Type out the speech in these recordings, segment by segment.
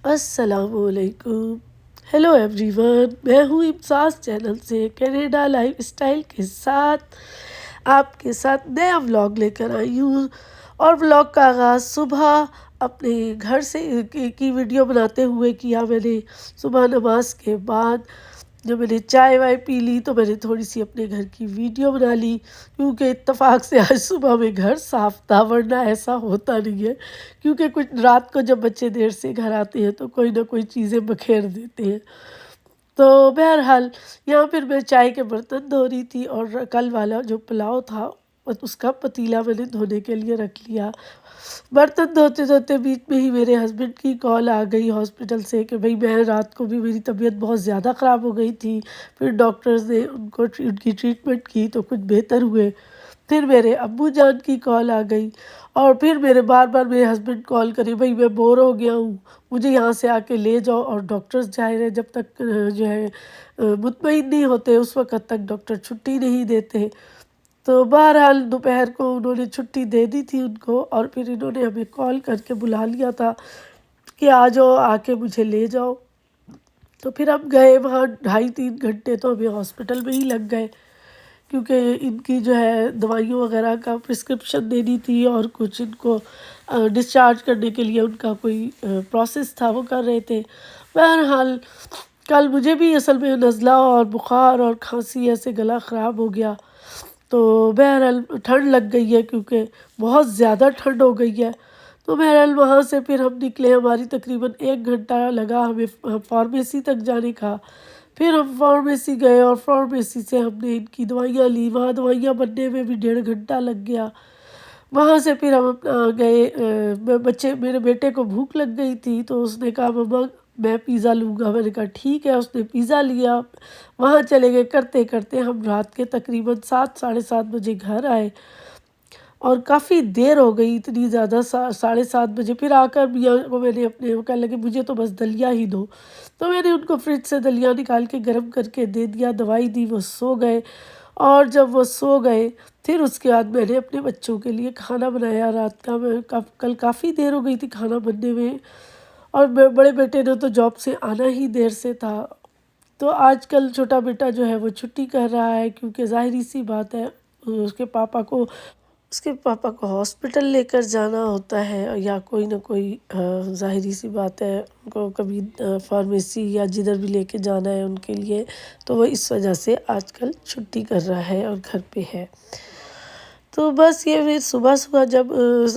السلام علیکم. Hello every one, میں ہوں امساس چینل سے کینیڈا لائف اسٹائل کے ساتھ آپ کے ساتھ نیا ولاگ لے کر آئی ہوں. اور ولاگ کا آغاز صبح اپنے گھر سے کی ویڈیو بناتے ہوئے کیا میں نے. صبح نماز کے بعد جب میں نے چائے وائے پی لی تو میں نے تھوڑی سی اپنے گھر کی ویڈیو بنا لی، کیونکہ اتفاق سے آج صبح میں گھر صاف تھا، ورنہ ایسا ہوتا نہیں ہے. کیونکہ کچھ رات کو جب بچے دیر سے گھر آتے ہیں تو کوئی نہ کوئی چیزیں بکھیر دیتے ہیں. تو بہرحال یہاں پھر میں چائے کے برتن دھو رہی تھی، اور کل والا جو پلاؤ تھا اس کا پتیلا میں نے دھونے کے لیے رکھ لیا. برتن دھوتے دھوتے بیچ میں ہی میرے ہسبینڈ کی کال آ گئی ہاسپٹل سے کہ بھئی میں رات کو بھی میری طبیعت بہت زیادہ خراب ہو گئی تھی. پھر ڈاکٹرز نے ان کی ٹریٹمنٹ کی تو کچھ بہتر ہوئے. پھر میرے ابو جان کی کال آ گئی، اور پھر بار بار میرے ہسبینڈ کال کرے بھئی میں بور ہو گیا ہوں، مجھے یہاں سے آ کے لے جاؤ. اور ڈاکٹرز ظاہر ہے جب تک جو ہے مطمئن نہیں ہوتے اس وقت تک ڈاکٹر چھٹی نہیں دیتے. تو بہرحال دوپہر کو انہوں نے چھٹی دے دی تھی ان کو، اور پھر انہوں نے ہمیں کال کر کے بلا لیا تھا کہ آ جاؤ، آ کے مجھے لے جاؤ. تو پھر ہم گئے وہاں. 2.5-3 گھنٹے تو ہمیں ہاسپٹل میں ہی لگ گئے، کیونکہ ان کی جو ہے دوائیوں وغیرہ کا پرسکرپشن دینی تھی، اور کچھ ان کو ڈسچارج کرنے کے لیے ان کا کوئی پروسیس تھا، وہ کر رہے تھے. بہرحال کل مجھے بھی اصل میں نزلہ اور بخار اور کھانسی، ایسے گلا خراب ہو گیا. تو بہرحال ٹھنڈ لگ گئی ہے، کیونکہ بہت زیادہ ٹھنڈ ہو گئی ہے. تو بہرحال وہاں سے پھر ہم نکلے، ہماری تقریباً 1 گھنٹہ لگا ہمیں فارمیسی تک جانے کا. پھر ہم فارمیسی گئے، اور فارمیسی سے ہم نے ان کی دوائیاں لی. وہاں دوائیاں بننے میں بھی 1.5 گھنٹہ لگ گیا. وہاں سے پھر ہم گئے. میرے بیٹے کو بھوک لگ گئی تھی تو اس نے کہا مما میں پیزا لوں گا. میں نے کہا ٹھیک ہے. اس نے پیزا لیا. وہاں چلے گئے. کرتے کرتے ہم رات کے تقریباً 7-7:30 بجے گھر آئے، اور کافی دیر ہو گئی، اتنی زیادہ 7:30 بجے. پھر آ کر میاں کو میں نے اپنے وہ کہنے لگے مجھے تو بس دلیا ہی دو. تو میں نے ان کو فریج سے دلیا نکال کے گرم کر کے دے دیا، دوائی دی، وہ سو گئے. اور جب وہ سو گئے پھر اس کے بعد میں نے اپنے بچوں کے لیے کھانا بنایا رات کا. میں کل کافی دیر ہو گئی تھی کھانا بننے میں، اور بڑے بیٹے نے تو جاب سے آنا ہی دیر سے تھا. تو آج کل چھوٹا بیٹا جو ہے وہ چھٹی کر رہا ہے، کیونکہ ظاہری سی بات ہے اس کے پاپا کو ہاسپٹل لے کر جانا ہوتا ہے، یا کوئی نہ کوئی ظاہری سی بات ہے ان کو کبھی فارمیسی یا جدھر بھی لے کے جانا ہے ان کے لیے. تو وہ اس وجہ سے آج کل چھٹی کر رہا ہے اور گھر پہ ہے. تو بس یہ پھر صبح صبح جب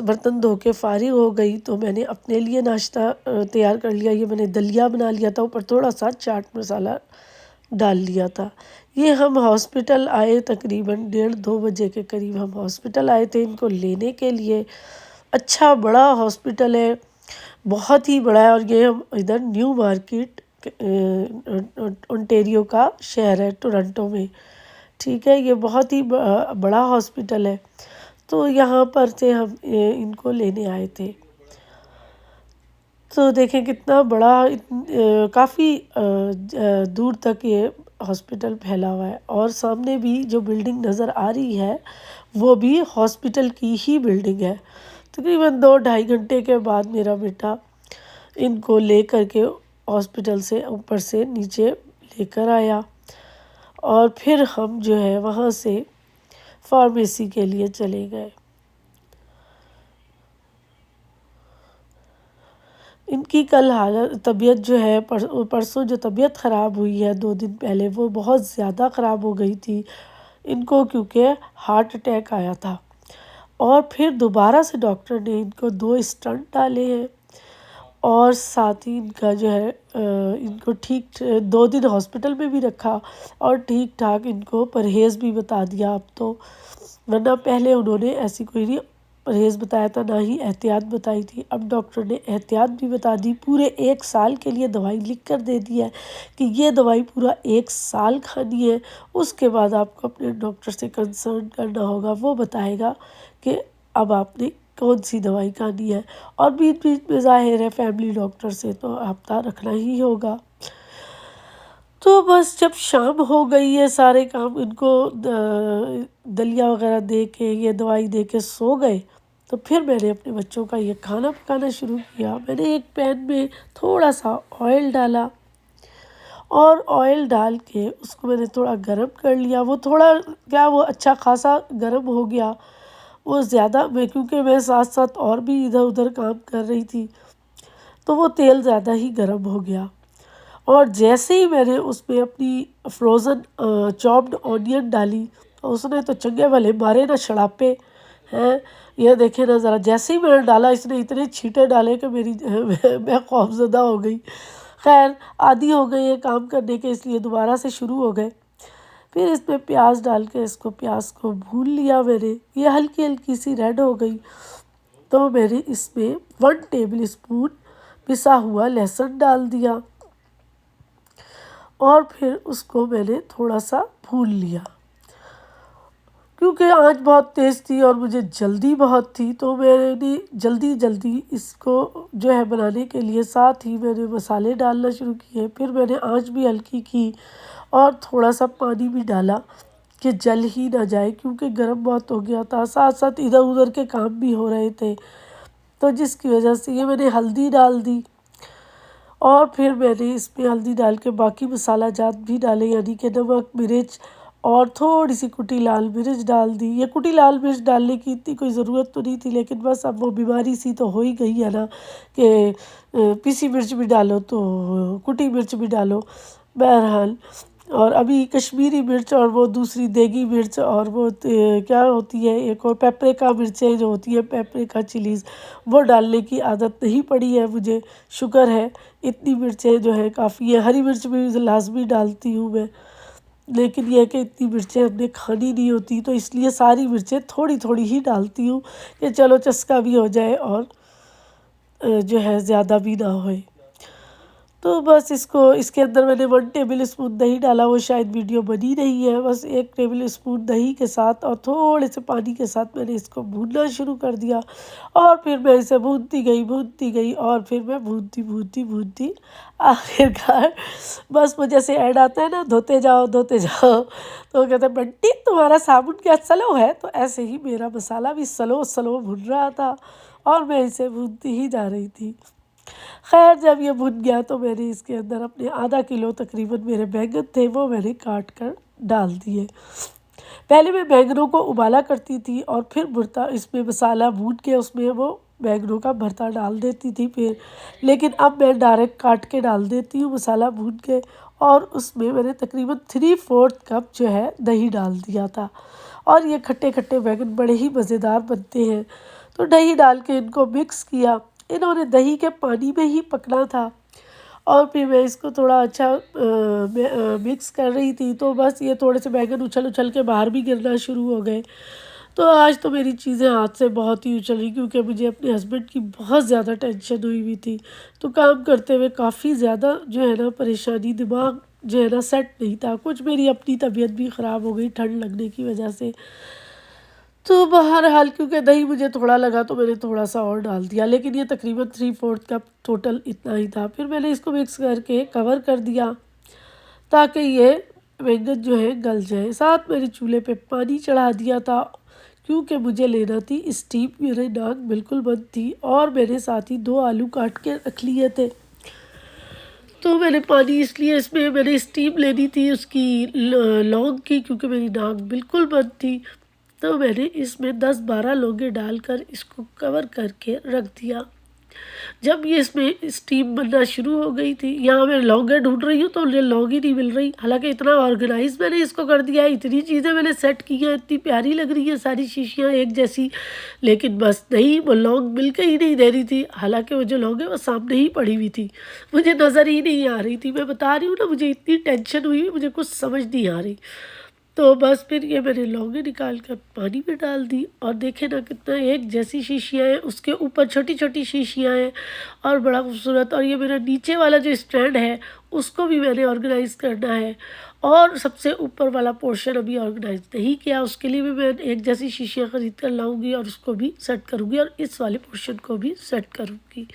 برتن دھو کے فارغ ہو گئی تو میں نے اپنے لیے ناشتہ تیار کر لیا. یہ میں نے دلیا بنا لیا تھا، اوپر تھوڑا سا چاٹ مسالہ ڈال لیا تھا. یہ ہم ہاسپٹل آئے تقریباً 1:30-2 بجے کے قریب ہم ہاسپٹل آئے تھے ان کو لینے کے لیے. اچھا بڑا ہاسپٹل ہے، بہت ہی بڑا ہے. اور یہ ہم ادھر نیو مارکیٹ انٹیریو کا شہر ہے ٹورنٹو میں، ٹھیک ہے. یہ بہت ہی بڑا ہاسپٹل ہے. تو یہاں پر سے ہم ان کو لینے آئے تھے. تو دیکھیں کتنا بڑا، کافی دور تک یہ ہاسپٹل پھیلا ہوا ہے. اور سامنے بھی جو بلڈنگ نظر آ رہی ہے وہ بھی ہاسپٹل کی ہی بلڈنگ ہے. تقریباً 2-2.5 گھنٹے کے بعد میرا بیٹا ان کو لے کر کے ہاسپٹل سے اوپر سے نیچے لے کر آیا، اور پھر ہم جو ہے وہاں سے فارمیسی کے لیے چلے گئے. ان کی کل طبیعت جو ہے پرسوں جو طبیعت خراب ہوئی ہے 2 دن پہلے، وہ بہت زیادہ خراب ہو گئی تھی ان کو، کیونکہ ہارٹ اٹیک آیا تھا. اور پھر دوبارہ سے ڈاکٹر نے ان کو 2 اسٹنٹ ڈالے ہیں، اور ساتھ ہی ان کا جو ہے ان کو ٹھیک 2 دن ہاسپٹل میں بھی رکھا، اور ٹھیک ٹھاک ان کو پرہیز بھی بتا دیا اب تو. ورنہ پہلے انہوں نے ایسی کوئی نہیں پرہیز بتایا تھا، نہ ہی احتیاط بتائی تھی. اب ڈاکٹر نے احتیاط بھی بتا دی. پورے 1 سال کے لیے دوائی لکھ کر دے دی ہے کہ یہ دوائی پورا 1 سال کھانی ہے. اس کے بعد آپ کو اپنے ڈاکٹر سے کنسرن کرنا ہوگا، وہ بتائے گا کہ اب آپ نے کون سی دوائی کھانی ہے. اور بیچ بیچ میں ظاہر ہے فیملی ڈاکٹر سے تو رابطہ رکھنا ہی ہوگا. تو بس جب شام ہو گئی ہے، سارے کام ان کو دلیا وغیرہ دے کے، یہ دوائی دے کے سو گئے. تو پھر میں نے اپنے بچوں کا یہ کھانا پکانا شروع کیا۔ میں نے ایک پین میں تھوڑا سا آئل ڈالا اور آئل ڈال کے اس کو میں نے تھوڑا گرم کر لیا۔ وہ تھوڑا کیا وہ اچھا خاصا گرم ہو گیا، وہ زیادہ کیونکہ میں ساتھ ساتھ اور بھی ادھر ادھر کام کر رہی تھی، تو وہ تیل زیادہ ہی گرم ہو گیا۔ اور جیسے ہی میں نے اس میں اپنی فروزن چاپڈ آنین ڈالی، اس نے تو چنگے بھلے مارے نہ شڑاپے ہیں۔ یہ دیکھیں نا ذرا، جیسے ہی میں نے ڈالا اس نے اتنے چھینٹے ڈالے کہ میں خوفزدہ ہو گئی۔ خیر عادی ہو گئی یہ کام کرنے کے، اس لیے دوبارہ سے شروع ہو گئے۔ پھر اس میں پیاز ڈال کے پیاز کو بھون لیا میں نے، یہ ہلکی ہلکی سی ریڈ ہو گئی تو میں نے اس میں 1 ٹیبل اسپون پسا ہوا لہسن ڈال دیا اور پھر اس کو میں نے تھوڑا سا بھون لیا۔ کیونکہ آنچ بہت تیز تھی اور مجھے جلدی بہت تھی، تو میں نے جلدی اس کو جو ہے بنانے کے لیے ساتھ ہی میں نے مسالے ڈالنا شروع کیے۔ پھر میں نے آنچ بھی ہلکی کی اور تھوڑا سا پانی بھی ڈالا کہ جل ہی نہ جائے، کیونکہ گرم بہت ہو گیا تھا، ساتھ ساتھ ادھر ادھر کے کام بھی ہو رہے تھے، تو جس کی وجہ سے یہ میں نے ہلدی ڈال دی اور پھر میں نے اس میں ہلدی ڈال کے باقی مسالہ جات بھی ڈالے، یعنی کہ نمک، مرچ اور تھوڑی سی کٹی لال مرچ ڈال دی۔ یہ کٹی لال مرچ ڈالنے کی اتنی کوئی ضرورت تو نہیں تھی، لیکن بس اب وہ بیماری سی تو ہو ہی گئی ہے نا کہ پیسی مرچ بھی ڈالو تو کٹی مرچ بھی ڈالو، بہرحال۔ اور ابھی کشمیری مرچ اور وہ دوسری دیگی مرچ اور وہ کیا ہوتی ہے ایک اور پیپریکا مرچیں جو ہوتی ہیں، پیپریکا چلیز، وہ ڈالنے کی عادت نہیں پڑی ہے مجھے، شکر ہے۔ اتنی مرچیں جو ہیں کافی ہیں، ہری مرچ بھی لازمی ڈالتی ہوں میں، لیکن یہ کہ اتنی مرچیں ہم نے کھانی نہیں ہوتی، تو اس لیے ساری مرچیں تھوڑی تھوڑی ہی ڈالتی ہوں کہ چلو چسکا بھی ہو جائے اور جو ہے زیادہ بھی نہ ہوئے۔ تو بس اس کے اندر میں نے 1 ٹیبل اسپون دہی ڈالا، وہ شاید ویڈیو بنی نہیں ہے، بس 1 ٹیبل اسپون دہی کے ساتھ اور تھوڑے سے پانی کے ساتھ میں نے اس کو بھوننا شروع کر دیا اور پھر میں اسے بھونتی گئی اور پھر میں بھونتی آخرکار بس وہ جیسے ایڈ آتا ہے نا، دھوتے جاؤ تو وہ کہتے ہیں بنٹی تمہارا صابن کیا سلو ہے، تو ایسے ہی میرا مسالہ بھی سلو بھن رہا تھا اور میں اسے بھونتی ہی جا رہی تھی۔ خیر جب یہ بھن گیا تو میں نے اس کے اندر اپنے آدھا کلو تقریباً میرے بیگن تھے، وہ میں نے کاٹ کر ڈال دیے۔ پہلے میں بیگنوں کو ابالا کرتی تھی اور پھر بھرتا اس میں مسالہ بھون کے اس میں وہ بیگنوں کا بھرتا ڈال دیتی تھی پھر، لیکن اب میں ڈائریکٹ کاٹ کے ڈال دیتی ہوں مسالہ بھون کے، اور اس میں نے تقریباً 3/4 کپ جو ہے دہی ڈال دیا تھا۔ اور یہ کھٹے کھٹے بیگن بڑے ہی مزیدار بنتے ہیں، تو دہی ڈال کے ان کو مکس کیا۔ انہوں نے دہی کے پانی میں ہی پکنا تھا اور پھر میں اس کو تھوڑا اچھا مکس کر رہی تھی، تو بس یہ تھوڑے سے بیگن اچھل کے باہر بھی گرنا شروع ہو گئے۔ تو آج تو میری چیزیں ہاتھ سے بہت ہی اچھل رہی، کیونکہ مجھے اپنے ہسبینڈ کی بہت زیادہ ٹینشن ہوئی تھی، تو کام کرتے ہوئے کافی زیادہ جو ہے نا پریشانی، دماغ جو ہے نا سیٹ نہیں تھا، کچھ میری اپنی طبیعت بھی خراب ہو گئی ٹھنڈ لگنے کی وجہ سے۔ تو بہرحال کیونکہ دہی مجھے تھوڑا لگا تو میں نے تھوڑا سا اور ڈال دیا، لیکن یہ تقریباً 3/4 کپ ٹوٹل اتنا ہی تھا۔ پھر میں نے اس کو مکس کر کے کور کر دیا تاکہ یہ بیگن جو ہے گل جائے۔ ساتھ میں نے چولہے پہ پانی چڑھا دیا تھا کیونکہ مجھے لینا تھی اسٹیم، میرے ناک بالکل بند تھی، اور میں نے ساتھ ہی 2 آلو کاٹ کے رکھ لیے تھے۔ تو میں نے پانی اس لیے اس میں نے اسٹیم لینی تھی اس کی لونگ کی، کیونکہ میری ناک بالکل بند تھی، تو میں نے اس میں 10-12 لونگیں ڈال کر اس کو کور کر کے رکھ دیا۔ جب یہ اس میں اسٹیم بننا شروع ہو گئی تھی، یہاں میں لونگیں ڈھونڈ رہی ہوں تو مجھے لونگ ہی نہیں مل رہی، حالانکہ اتنا آرگنائز میں نے اس کو کر دیا ہے، اتنی چیزیں میں نے سیٹ کی ہیں، اتنی پیاری لگ رہی ہیں ساری شیشیاں ایک جیسی، لیکن بس نہیں، وہ لونگ مل کے ہی نہیں دے رہی تھی، حالانکہ وہ جو لونگ ہے وہ سامنے ہی پڑی ہوئی تھی، مجھے نظر ہی نہیں آ رہی تھی۔ میں بتا رہی ہوں نا، مجھے اتنی ٹینشن ہوئی، مجھے کچھ سمجھ نہیں آ رہی۔ تو بس پھر یہ میں نے لونگیں نکال کر پانی میں ڈال دی، اور دیکھیں نا کتنا ایک جیسی شیشیاں ہیں، اس کے اوپر چھوٹی چھوٹی شیشیاں ہیں اور بڑا خوبصورت۔ اور یہ میرا نیچے والا جو اسٹینڈ ہے اس کو بھی میں نے آرگنائز کرنا ہے، اور سب سے اوپر والا پورشن ابھی آرگنائز نہیں کیا، اس کے لیے بھی میں ایک جیسی شیشیاں خرید کر لاؤں گی اور اس کو بھی سیٹ کروں گی، اور اس والے پورشن کو بھی سیٹ کروں گی۔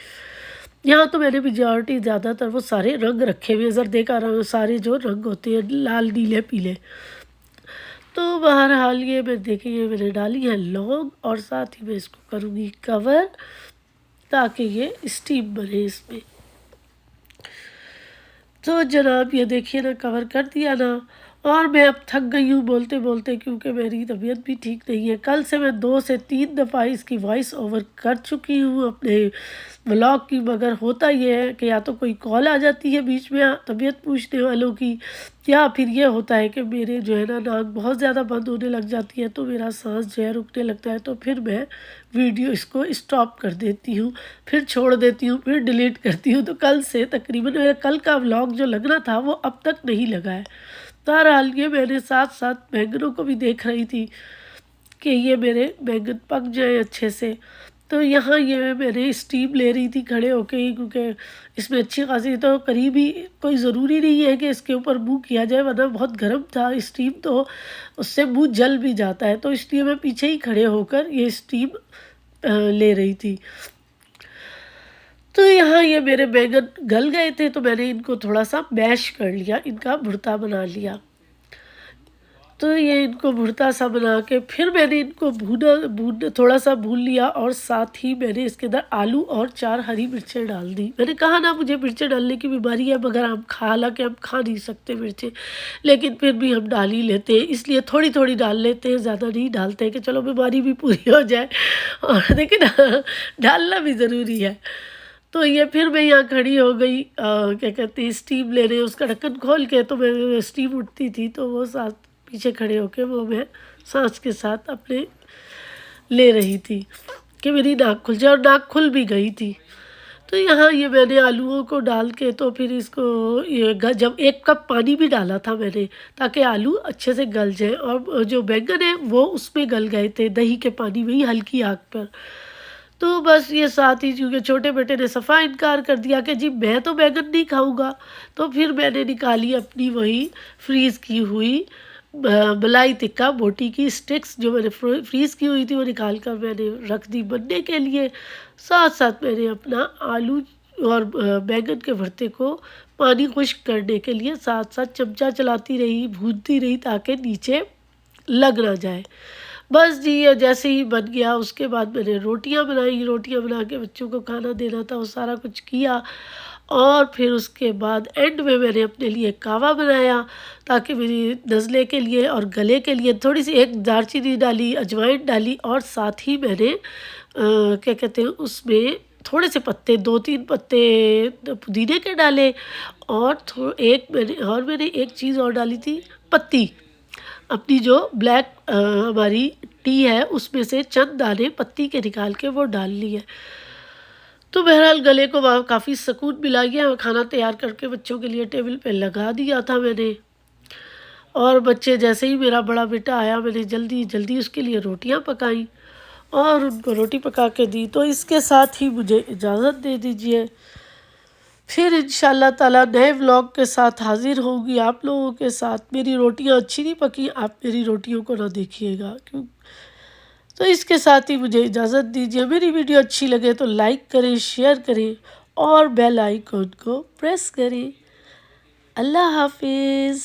یہاں تو میں نے میجورٹی زیادہ تر وہ سارے رنگ رکھے ہوئے، زردے کا رنگ، سارے جو رنگ ہوتے ہیں لال نیلے پیلے، تو تو بہرحال یہ میں دیکھیں یہ میں نے ڈالی ہے لونگ، اور ساتھ ہی میں اس کو کروں گی کور تاکہ یہ اسٹیم بنے اس میں۔ تو جناب یہ دیکھیے نا کور کر دیا نا، اور میں اب تھک گئی ہوں بولتے بولتے، کیونکہ میری طبیعت بھی ٹھیک نہیں ہے۔ کل سے میں 2 سے 3 دفعہ اس کی وائس اوور کر چکی ہوں اپنے ولاگ کی، مگر ہوتا یہ ہے کہ یا تو کوئی کال آ جاتی ہے بیچ میں طبیعت پوچھنے والوں کی، یا پھر یہ ہوتا ہے کہ میرے جو ہے نا ناک بہت زیادہ بند ہونے لگ جاتی ہے، تو میرا سانس جو ہے رکنے لگتا ہے، تو پھر میں ویڈیو اس کو اسٹاپ کر دیتی ہوں، پھر چھوڑ دیتی ہوں، پھر ڈیلیٹ کرتی ہوں۔ تو کل سے تقریباً میرا کل کا ولاگ جو لگنا تھا وہ اب تک نہیں لگا ہے۔ بہرحال یہ میں نے ساتھ ساتھ بینگنوں کو بھی دیکھ رہی تھی کہ یہ میرے بینگن پک جائیں اچھے سے۔ تو یہاں یہ میں نے اسٹیم لے رہی تھی کھڑے ہو کے ہی، کیونکہ اس میں اچھی خاصی، تو قریب ہی کوئی ضروری نہیں ہے کہ اس کے اوپر منہ کیا جائے، ورنہ بہت گرم تھا اسٹیم، تو اس سے منہ جل بھی جاتا ہے، تو اس لیے میں پیچھے ہی کھڑے ہو کر یہ اسٹیم لے رہی تھی۔ تو یہاں یہ میرے بیگن گل گئے تھے، تو میں نے ان کو تھوڑا سا میش کر لیا، ان کا بھرتا بنا لیا۔ تو یہ ان کو بھرتا سا بنا کے پھر میں نے ان کو تھوڑا سا بھون لیا، اور ساتھ ہی میں نے اس کے اندر آلو اور 4 ہری مرچیں ڈال دی۔ میں نے کہا نا مجھے مرچیں ڈالنے کی بیماری ہے، مگر حالانکہ ہم کھا نہیں سکتے مرچیں، لیکن پھر بھی ہم ڈال ہی لیتے ہیں، اس لیے تھوڑی تھوڑی ڈال لیتے ہیں، زیادہ نہیں ڈالتے ہیں کہ چلو بیماری بھی پوری ہو جائے، اور دیکھیں نا ڈالنا بھی ضروری ہے۔ تو یہ پھر میں یہاں کھڑی ہو گئی، کیا کہتے ہیں اسٹیم لے رہے، اس کا ڈھکن کھول کے، تو میں اسٹیم اٹھتی تھی، تو وہ ساتھ پیچھے کھڑے ہو کے وہ میں سانس کے ساتھ اپنے لے رہی تھی کہ میری ناک کھل جائے، اور ناک کھل بھی گئی تھی۔ تو یہاں یہ میں نے آلوؤں کو ڈال کے، تو پھر اس کو جب 1 کپ پانی بھی ڈالا تھا میں نے، تاکہ آلو اچھے سے گل جائیں، اور جو بینگن ہے وہ اس میں گل گئے تھے دہی کے پانی میں ہی ہلکی آگ پر۔ تو بس یہ ساتھ ہی، چونکہ چھوٹے بیٹے نے صفا انکار کر دیا کہ جی میں تو بیگن نہیں کھاؤں گا، تو پھر میں نے نکالی اپنی وہی فریز کی ہوئی ملائی تکہ بوٹی کی سٹکس، جو میں نے فریز کی ہوئی تھی، وہ نکال کر میں نے رکھ دی بننے کے لیے۔ ساتھ ساتھ میں نے اپنا آلو اور بیگن کے بھرتے کو پانی خشک کرنے کے لیے ساتھ ساتھ چمچہ چلاتی رہی، بھونتی رہی، تاکہ نیچے لگ نہ جائے۔ بس جی یہ جیسے ہی بن گیا، اس کے بعد میں نے روٹیاں بنائی، روٹیاں بنا کے بچوں کو کھانا دینا تھا، وہ سارا کچھ کیا، اور پھر اس کے بعد اینڈ میں نے اپنے لیے کہوہ بنایا، تاکہ میری نزلے کے لیے اور گلے کے لیے تھوڑی سی 1 دار چینی ڈالی، اجوائن ڈالی، اور ساتھ ہی میں نے کیا کہتے ہیں اس میں تھوڑے سے پتے، 2-3 پتے پودینے کے ڈالے، اور میں نے ایک چیز اور ڈالی تھی، پتی، اپنی جو بلیک ہماری ٹی ہے اس میں سے چند دانے پتی کے نکال کے وہ ڈال لیے۔ تو بہرحال گلے کو وہاں کافی سکون ملا گیا، کھانا تیار کر کے بچوں کے لیے ٹیبل پہ لگا دیا تھا میں نے، اور بچے جیسے ہی میرا بڑا بیٹا آیا، میں نے جلدی جلدی اس کے لیے روٹیاں پکائیں اور ان کو روٹی پکا کے دی۔ تو اس کے ساتھ ہی مجھے اجازت دے دیجیے، پھر انشاءاللہ تعالی نئے ولاگ کے ساتھ حاضر ہوں گی آپ لوگوں کے ساتھ۔ میری روٹیاں اچھی نہیں پکی، آپ میری روٹیوں کو نہ دیکھیے گا، تو اس کے ساتھ ہی مجھے اجازت دیجیے۔ میری ویڈیو اچھی لگے تو لائک کریں، شیئر کریں، اور بیل آئیکن کو پریس کریں۔ اللہ حافظ۔